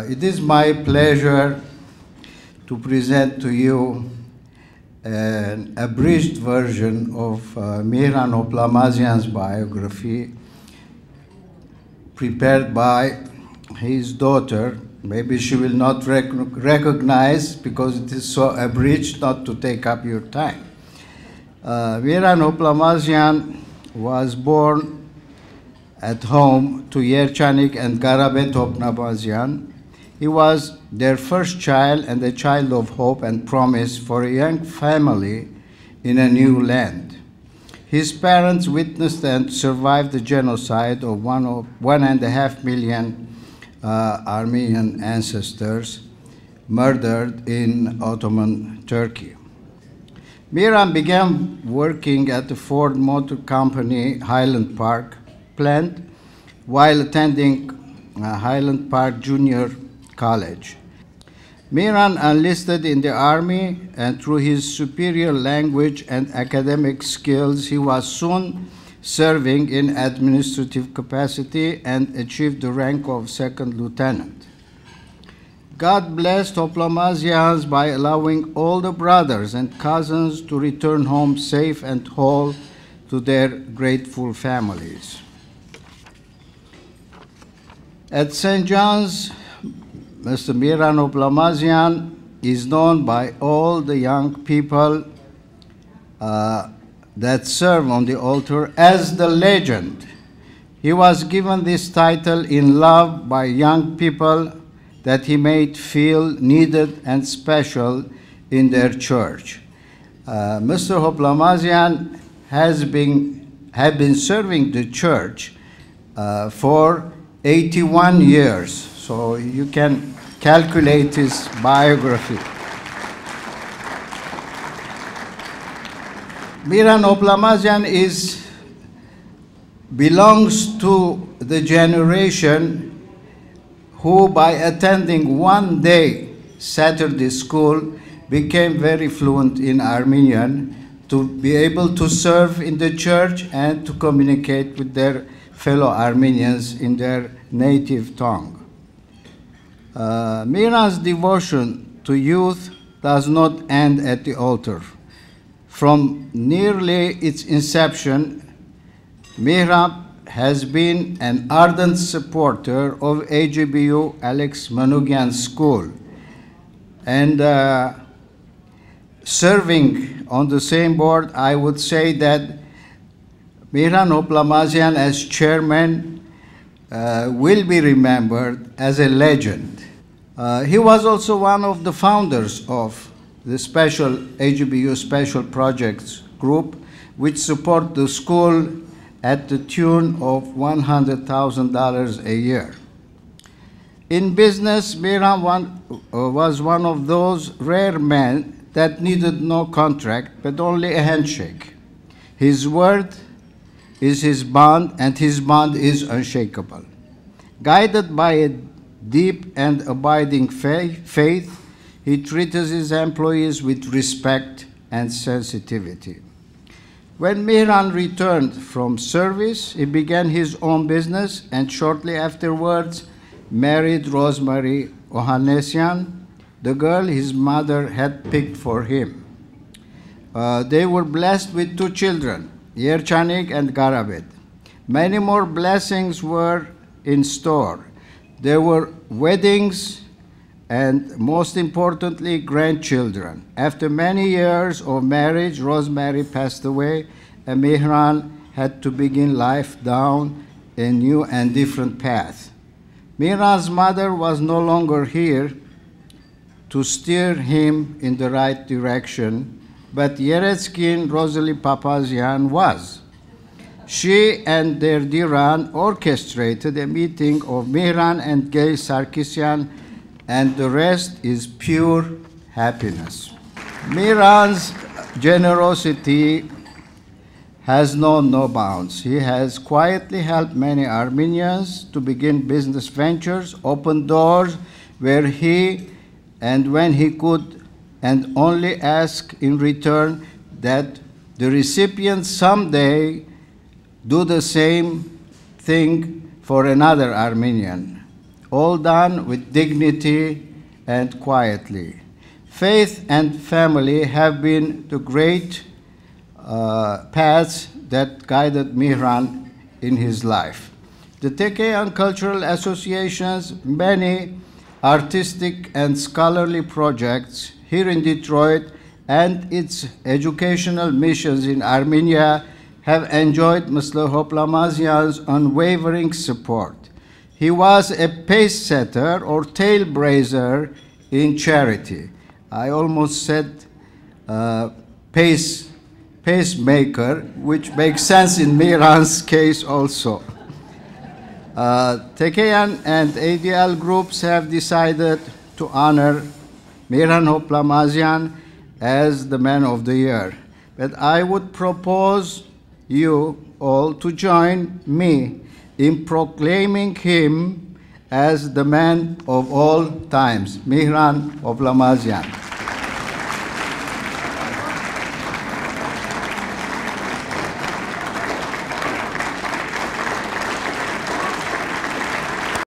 It is my pleasure to present to you an abridged version of Mihran Hoplamazian's biography prepared by his daughter. Maybe she will not recognize because it is so abridged not to take up your time. Mihran Hoplamazian was born at home to Yerchanik and Garabet Hoplamazian. He was their first child and a child of hope and promise for a young family in a new land. His parents witnessed and survived the genocide of 1.5 million Armenian ancestors murdered in Ottoman Turkey. Mihran began working at the Ford Motor Company Highland Park plant while attending Highland Park Junior College. Mihran enlisted in the army, and through his superior language and academic skills, he was soon serving in administrative capacity and achieved the rank of second lieutenant. God blessed Hoplamazians by allowing all the brothers and cousins to return home safe and whole to their grateful families. At St. John's, Mr. Mihran Hoplamazian is known by all the young people that serve on the altar as the legend. He was given this title in love by young people that he made feel needed and special in their church. Mr. Hoplamazian had been serving the church for 81 years, so you can calculate his biography. Mihran Hoplamazian belongs to the generation who, by attending one day Saturday school, became very fluent in Armenian to be able to serve in the church and to communicate with their fellow Armenians in their native tongue. Mihran's devotion to youth does not end at the altar. From nearly its inception, Mihran has been an ardent supporter of AGBU Alex Manukyan School, and serving on the same board, I would say that Mihran Hoplamazian as chairman will be remembered as a legend. He was also one of the founders of the special AGBU Special Projects Group, which support the school at the tune of $100,000 a year. In business, Mihran was one of those rare men that needed no contract, but only a handshake. His word is his bond, and his bond is unshakable. Guided by a deep and abiding faith, he treats his employees with respect and sensitivity. When Mihran returned from service, he began his own business and shortly afterwards married Rosemary Ohanessian, the girl his mother had picked for him. They were blessed with 2 children, Yerchanik and Garabet. Many more blessings were in store. There were weddings and, most importantly, grandchildren. After many years of marriage, Rosemary passed away, and Mihran had to begin life down a new and different path. Mihran's mother was no longer here to steer him in the right direction, but Yeretskin Rosalie Papazian was. She and their Diran orchestrated a meeting of Mihran and Gay Sarkisian, and the rest is pure happiness. Mihran's generosity has known no bounds. He has quietly helped many Armenians to begin business ventures, open doors where he and when he could, and only ask in return that the recipients someday do the same thing for another Armenian. all done with dignity and quietly. Faith and family have been the great paths that guided Mihran in his life. The Tekeyan Cultural Association's many artistic and scholarly projects here in Detroit and its educational missions in Armenia have enjoyed Mr. Hoplamazian's unwavering support. He was a pace setter or tail raiser in charity. I almost said pacemaker, which makes sense in Mihran's case also. Tekeyan and ADL groups have decided to honor Mihran Hoplamazian as the Man of the Year. But I would propose you all to join me in proclaiming him as the man of all times, Mihran Hoplamazian.